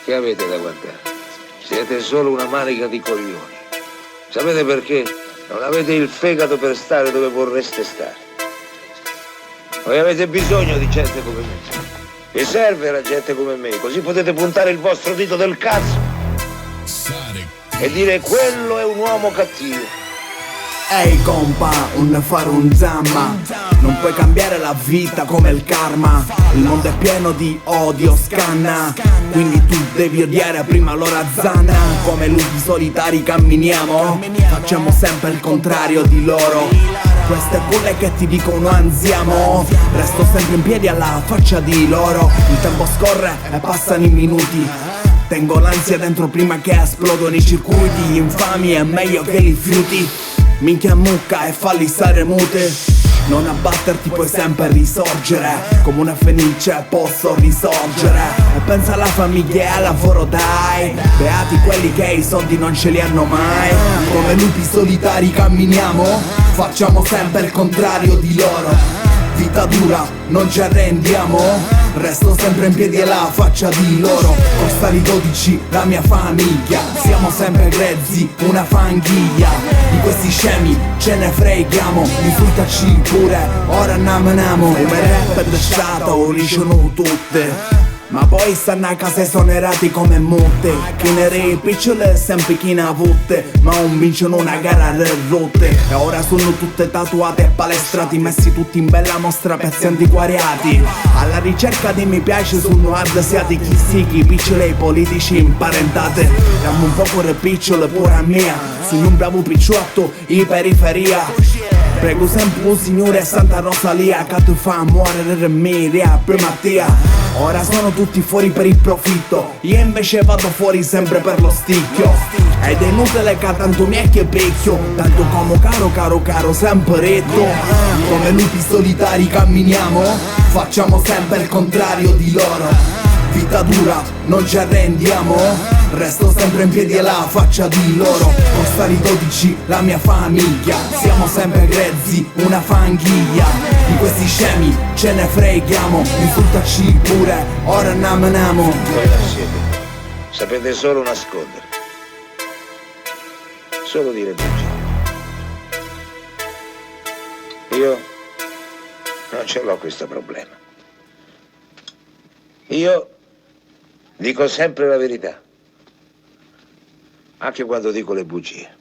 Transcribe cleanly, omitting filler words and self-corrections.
Che avete da guardare? Siete solo una manica di coglioni. Sapete perché? Non avete il fegato per stare dove vorreste stare. Voi avete bisogno di gente come me. Vi serve la gente come me, così potete puntare il vostro dito del cazzo e dire quello è un uomo cattivo. Ehi compa, un fare un zamma. Non puoi cambiare la vita come il karma. Il mondo è pieno di odio, scanna. Quindi tu devi odiare prima l'ora zanna. Come lupi solitari camminiamo. Facciamo sempre il contrario di loro. Queste bulle che ti dicono ansiamo. Resto sempre in piedi alla faccia di loro. Il tempo scorre e passano i minuti. Tengo l'ansia dentro prima che esplodono i circuiti. Infami è meglio che li fiuti. Minchia mucca e falli stare mute. Non abbatterti, puoi sempre risorgere. Come una fenice posso risorgere. E pensa alla famiglia e al lavoro, dai. Beati quelli che i soldi non ce li hanno mai. Come lupi solitari camminiamo. Facciamo sempre il contrario di loro. Vita dura, non ci arrendiamo. Resto sempre in piedi alla faccia di loro. Costali 12, la mia famiglia. Siamo sempre grezzi, una fanghiglia. Di questi scemi ce ne freghiamo. Insultaci pure, ora andiamo. Come rap è stato, riconosciuto tutte. Ma poi stanno a casa esonerati come mutte. Chi ne re piccole sempre chi ne ha avutte. Ma non vincono una gara a rotte. E ora sono tutte tatuate e palestrati. Messi tutti in bella mostra, pezzi antiquariati. Alla ricerca di mi piace sono asiatici. Sì, chi piccole e politici imparentate. Dammi un po' pure piccole pure a mia. Sono un bravo picciotto in periferia. Prego sempre un signore Santa Rosalia che tu fa muovere miria prima tia. Ora sono tutti fuori per il profitto. Io invece vado fuori sempre per lo sticchio. Ed è inutile che tanto mi è che pecchio. Tanto come caro sempre retto. Come lupi solitari camminiamo. Facciamo sempre il contrario di loro. Vita dura, non ci arrendiamo. Resto sempre in piedi alla faccia di loro. Costali 12, la mia famiglia. Siamo sempre grezzi, una fanghiglia. Di questi scemi ce ne freghiamo. Insultaci pure, ora andiamo. Voi non siete. Sapete solo nascondere. Solo dire bugie. Io non ce l'ho questo problema. Io dico sempre la verità. Anche quando dico le bugie.